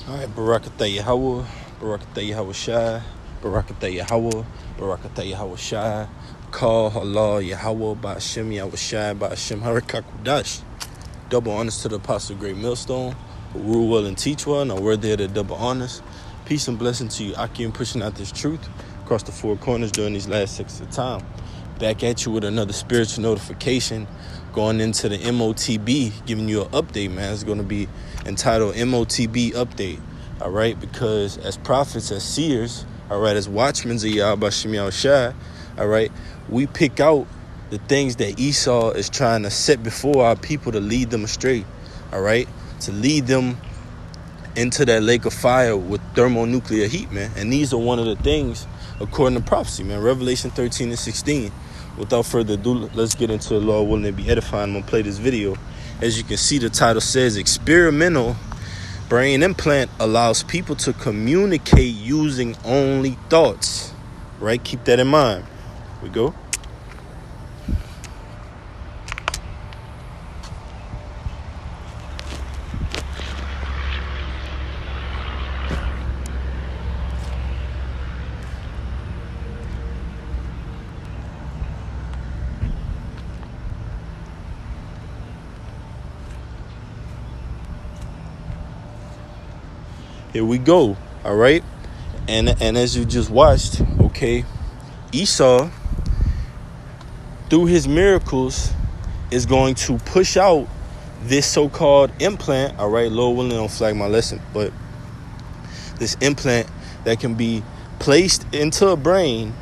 All right, Barakatah Yahweh, Barakatah Yahweh Shai, Barakatah Yahweh, Barakatah Yahweh Shai, Call Allah Yahweh, Ba'ashem Yahweh Shai, Ba'ashem Harakakudash. Double honors to the Apostle Great Millstone, who rule well and teach well, and are worthy of the double honors. Peace and blessing to you, Akim, pushing out this truth across the four corners during these last 6 of time. Back at you with another spiritual notification, going into the MOTB, giving you an update, man. It's going to be entitled MOTB Update, all right? Because as prophets, as seers, all right, as watchmen of Yahweh Shem Shai, all right, we pick out the things that Esau is trying to set before our people to lead them astray, all right? To lead them into that lake of fire with thermonuclear heat, man. And these are one of the things, according to prophecy, man. Revelation 13 and 16. Without further ado, let's get into the Lord willing to be edifying. I'm going to play this video. As you can see, the title says, Experimental Brain Implant Allows People to Communicate Using Only Thoughts. Right? Keep that in mind. Here we go. Here we go, all right? And as you just watched, okay, Esau, through his miracles, is going to push out this so-called implant, all right? Lord willing, don't flag my lesson, but this implant that can be placed into a brain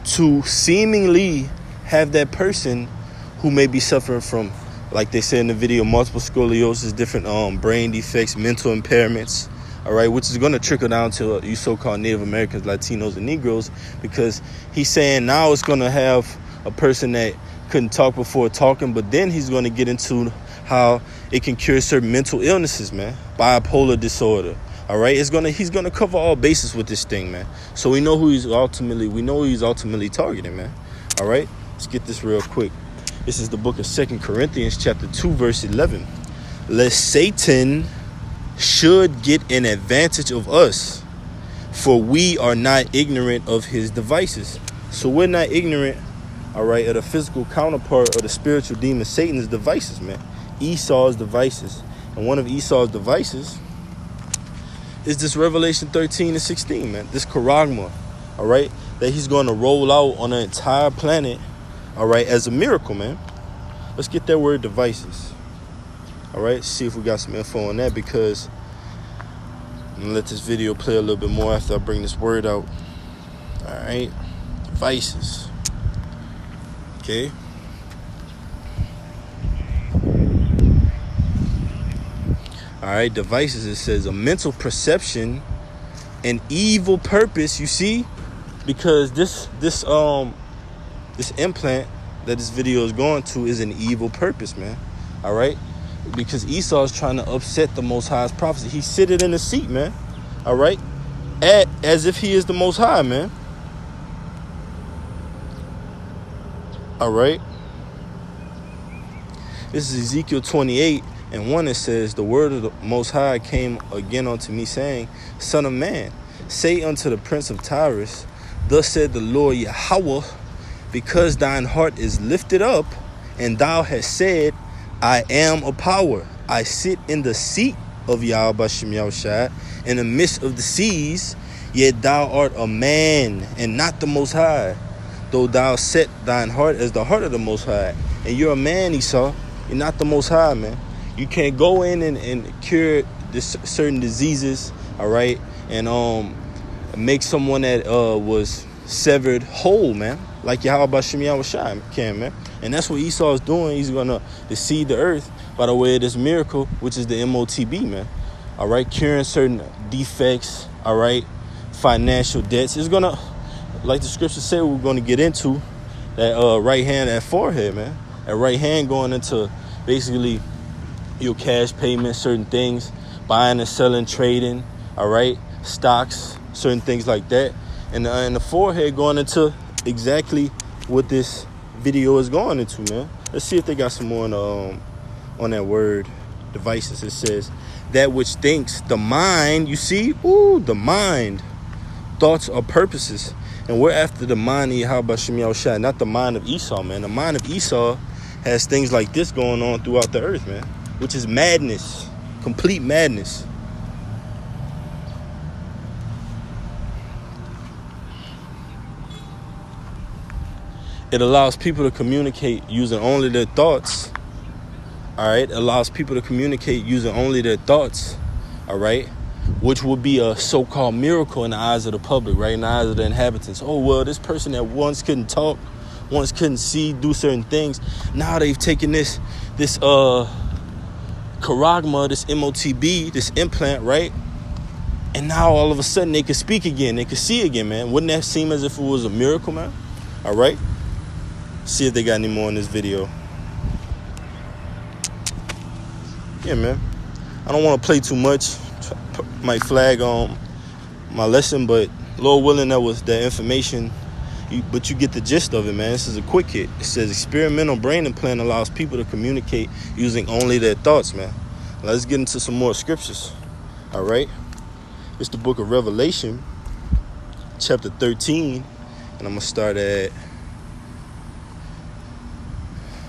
to seemingly have that person who may be suffering from, like they said in the video, multiple scoliosis, different brain defects, mental impairments, all right, which is going to trickle down to you so-called Native Americans, Latinos, and Negroes, because he's saying now it's going to have a person that couldn't talk before talking, but then he's going to get into how it can cure certain mental illnesses, man, bipolar disorder, all right? He's going to cover all bases with this thing, man. So we know who he's ultimately targeting, man, all right? Let's get this real quick. This is the book of 2 Corinthians chapter 2, verse 11. Lest Satan should get an advantage of us, for we are not ignorant of his devices. So we're not ignorant, all right, of the physical counterpart of the spiritual demon Satan's devices, man. Esau's devices. And one of Esau's devices is this Revelation 13 and 16, man. This charagma, all right, that he's going to roll out on the entire planet, all right, as a miracle, man. Let's get that word devices. All right, see if we got some info on that, because I'm gonna let this video play a little bit more after I bring this word out. All right, devices. Okay. All right, devices. It says a mental perception, an evil purpose. You see, because this implant that this video is going to is an evil purpose, man. All right, because Esau is trying to upset the Most High's prophecy. He's sitting in the seat, man. All right, as if he is the Most High, man. All right, this is Ezekiel 28 and 1. It says, the word of the Most High came again unto me, saying, Son of man, say unto the prince of Tyrus, thus said the Lord Yahweh, because thine heart is lifted up, and thou hast said, I am a power. I sit in the seat of Yahweh Shem Shai, in the midst of the seas, yet thou art a man, and not the Most High, though thou set thine heart as the heart of the Most High. And you're a man, Esau. You're not the Most High, man. You can't go in and cure this certain diseases, all right, and make someone that was severed whole, man, like Yahweh Shem Shai can, man. And that's what Esau is doing. He's going to deceive the earth by the way of this miracle, which is the MOTB, man. All right, curing certain defects, all right, financial debts. It's going to, like the scripture said, we're going to get into that right hand, that forehead, man. That right hand going into basically your cash payments, certain things, buying and selling, trading, all right, stocks, certain things like that. And the forehead going into exactly what this video is going into, man. Let's see if they got some more on that word. devices. It says, that which thinks, the mind, you see? Ooh, the mind, thoughts or purposes. And we're after the mind of Yahweh Shem Yahushua, not the mind of Esau, man. The mind of Esau has things like this going on throughout the earth, man, which is madness, complete madness. It allows people to communicate using only their thoughts. All right, it allows people to communicate using only their thoughts. All right, which would be a so-called miracle in the eyes of the public, right? In the eyes of the inhabitants. Oh, well, this person that once couldn't talk, once couldn't see, do certain things, now they've taken this charagma, this MOTB, this implant, right? And now all of a sudden they can speak again, they can see again, man. Wouldn't that seem as if it was a miracle, man? All right. See if they got any more in this video. Yeah, man. I don't want to play too much. Might flag on my lesson, but Lord willing, that was that information. But you get the gist of it, man. This is a quick hit. It says experimental brain implant allows people to communicate using only their thoughts, man. Let's get into some more scriptures. All right. It's the book of Revelation, chapter 13, and I'm going to start at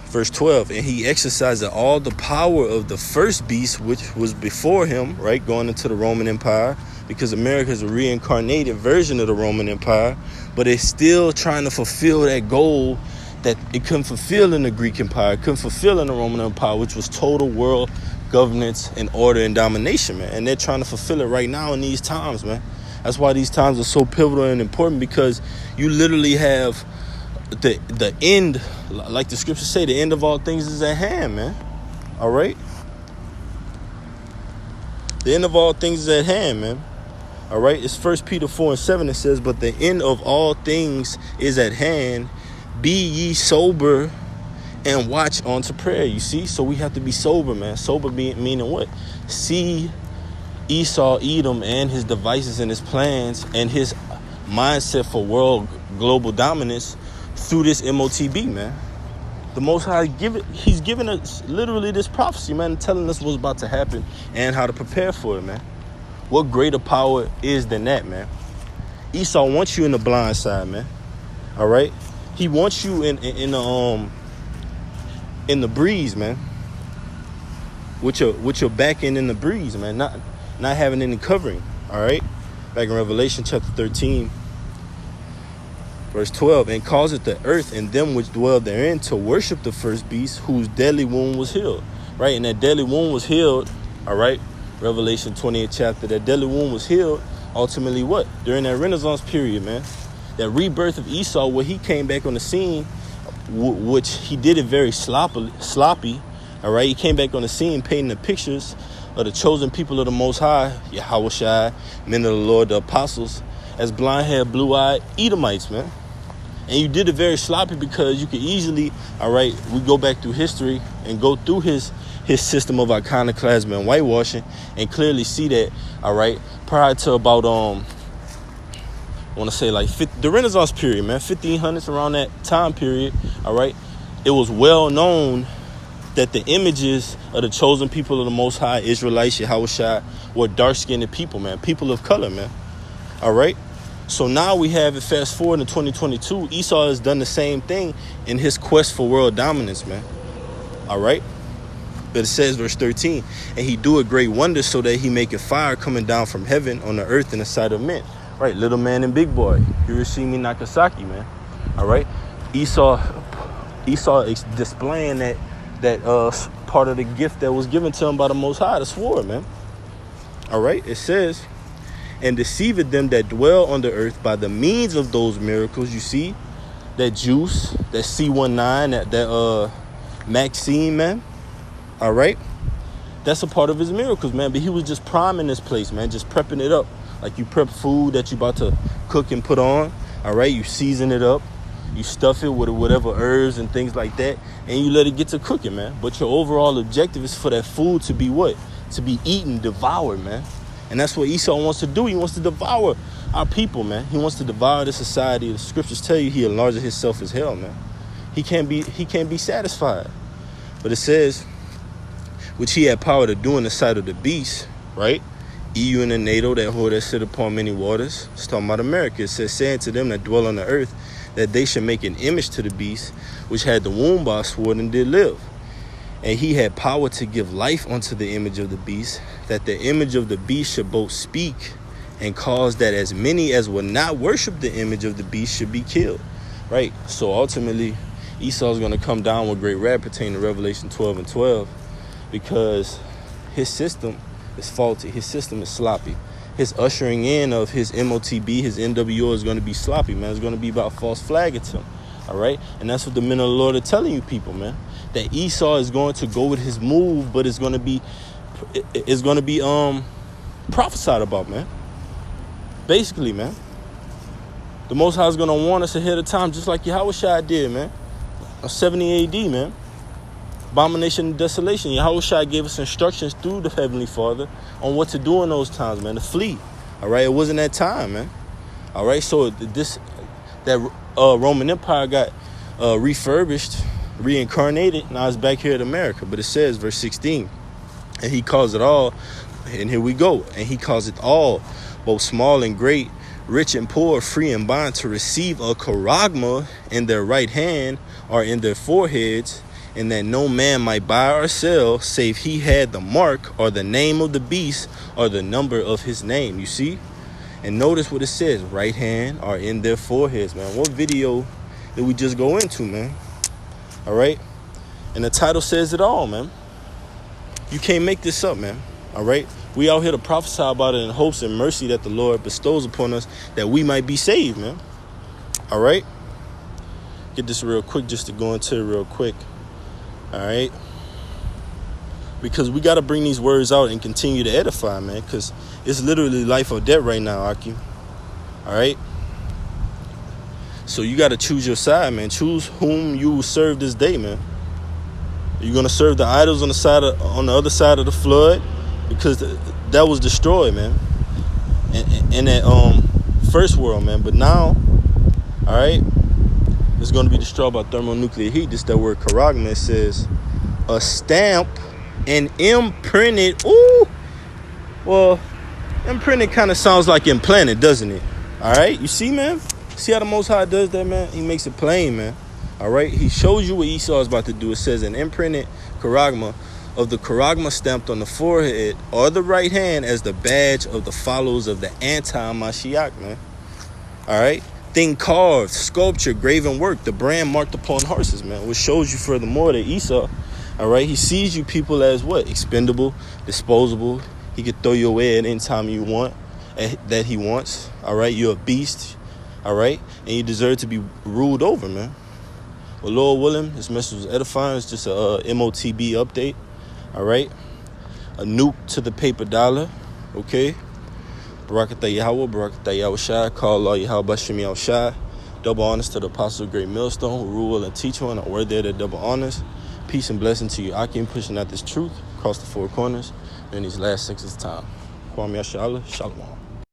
verse 12. And he exercised all the power of the first beast, which was before him, right, going into the Roman Empire, because America is a reincarnated version of the Roman Empire, but it's still trying to fulfill that goal that it couldn't fulfill in the Greek Empire, couldn't fulfill in the Roman Empire, which was total world governance and order and domination, man. And they're trying to fulfill it right now in these times, man. That's why these times are so pivotal and important, because you literally have the end, like the scriptures say, the end of all things is at hand, man. All right? The end of all things is at hand, man. All right? It's 1 Peter 4:7. It says, but the end of all things is at hand. Be ye sober and watch unto prayer. You see? So we have to be sober, man. Sober meaning what? See Esau, Edom, and his devices and his plans and his mindset for world global dominance through this MOTB, man. The Most High he's giving us literally this prophecy, man, telling us what's about to happen and how to prepare for it, man. What greater power is than that, man? Esau wants you in the blind side, man. All right? He wants you in the breeze, man. With your back end in the breeze, man. Not having any covering. All right? Back in Revelation chapter 13. Verse 12, and causeth the earth and them which dwell therein to worship the first beast, whose deadly wound was healed. Right? And that deadly wound was healed. All right? Revelation 28th chapter. That deadly wound was healed. Ultimately what? During that Renaissance period, man. That rebirth of Esau, where he came back on the scene, which he did it very sloppy. All right? He came back on the scene painting the pictures of the chosen people of the Most High, Yahushua, men of the Lord, the apostles, as blind-haired, blue-eyed Edomites, man. And you did it very sloppy because you could easily, all right, we go back through history and go through his system of iconoclasm and whitewashing and clearly see that, all right, prior to about, I want to say like the Renaissance period, man, 1500s, around that time period, all right, it was well known that the images of the chosen people of the Most High, Israelites, Yahushua, were dark-skinned people, man, people of color, man, all right? So now we have it fast forward in 2022. Esau has done the same thing in his quest for world dominance, man. All right. But it says, verse 13, and he do a great wonder so that he make a fire coming down from heaven on the earth in the sight of men. Right. Little man and big boy. Hiroshima, Nagasaki, man. All right. Esau is displaying that part of the gift that was given to him by the Most High, the sword, man. All right. It says, and deceiveth them that dwell on the earth by the means of those miracles. You see, that juice, that C19, that Maxine, man. All right, that's a part of his miracles, man. But he was just priming this place, man, just prepping it up like you prep food that you about to cook and put on. All right, you season it up, you stuff it with whatever herbs and things like that, and you let it get to cooking, man. But your overall objective is for that food to be what? To be eaten, devoured, man. And that's what Esau wants to do. He wants to devour our people, man. He wants to devour the society. The scriptures tell you he enlarges himself as hell, man. He can't be satisfied. But it says, which he had power to do in the sight of the beast, right? EU and the NATO, that whore that sit upon many waters. It's talking about America. It says, saying to them that dwell on the earth, that they should make an image to the beast, which had the womb by a sword and did live. And he had power to give life unto the image of the beast, that the image of the beast should both speak and cause that as many as would not worship the image of the beast should be killed, right? So ultimately, Esau is going to come down with great wrath pertaining to Revelation 12:12, because his system is faulty. His system is sloppy. His ushering in of his MOTB, his NWO, is going to be sloppy, man. It's going to be about false flagging him, all right? And that's what the men of the Lord are telling you people, man, that Esau is going to go with his move, but it's going to be prophesied about, man. Basically, man, the Most High is going to warn us ahead of time, just like Yahushua did, man. 70 AD, man. Abomination and desolation. Yahushua gave us instructions through the Heavenly Father on what to do in those times, man, to flee. All right, it wasn't that time, man. All right, so that Roman Empire got refurbished, reincarnated. Now it's back here in America. But it says, verse 16, and he calls it all, and here we go, and he calls it all, both small and great, rich and poor, free and bond, to receive a charagma in their right hand or in their foreheads, and that no man might buy or sell, save he had the mark or the name of the beast or the number of his name. You see? And notice what it says, right hand or in their foreheads, man. What video did we just go into, man? All right? And the title says it all, man. You can't make this up, man. All right? We out here to prophesy about it in hopes and mercy that the Lord bestows upon us, that we might be saved, man. All right? Get this real quick, just to go into it real quick. All right? Because we got to bring these words out and continue to edify, man, because it's literally life or death right now, Aki. All right? So you got to choose your side, man. Choose whom you will serve this day, man. You're going to serve the idols on the other side of the flood, because that was destroyed, man, in that first world, man. But now, all right, it's going to be destroyed by thermonuclear heat. This that word charagma. It says a stamp and imprinted. Ooh, well, imprinted kind of sounds like implanted, doesn't it? All right, you see, man. See how the Most High does that, man? He makes it plain, man. All right, he shows you what Esau is about to do. It says an imprinted charagma, of the charagma stamped on the forehead or the right hand as the badge of the followers of the anti-Mashiach, man. All right, thing carved, sculpture, graven work, the brand marked upon horses, man, which shows you furthermore that Esau, all right, he sees you people as what? Expendable, disposable. He could throw you away at any time you want, that he wants. All right, you're a beast, all right, and you deserve to be ruled over, man. Well, Lord willing, this message was edifying. It's just a MOTB update. All right, a nuke to the paper dollar. Okay, Barakatah Yahweh, Barakatah Yahushua, call Allah Yahweh Bashim Yahushua. Double honors to the apostle of Great Millstone, who rule and teach one. A word there that double honors. Peace and blessing to you, Akim, pushing out this truth across the four corners in these last 6 time. Kwame Yashala, Shalom.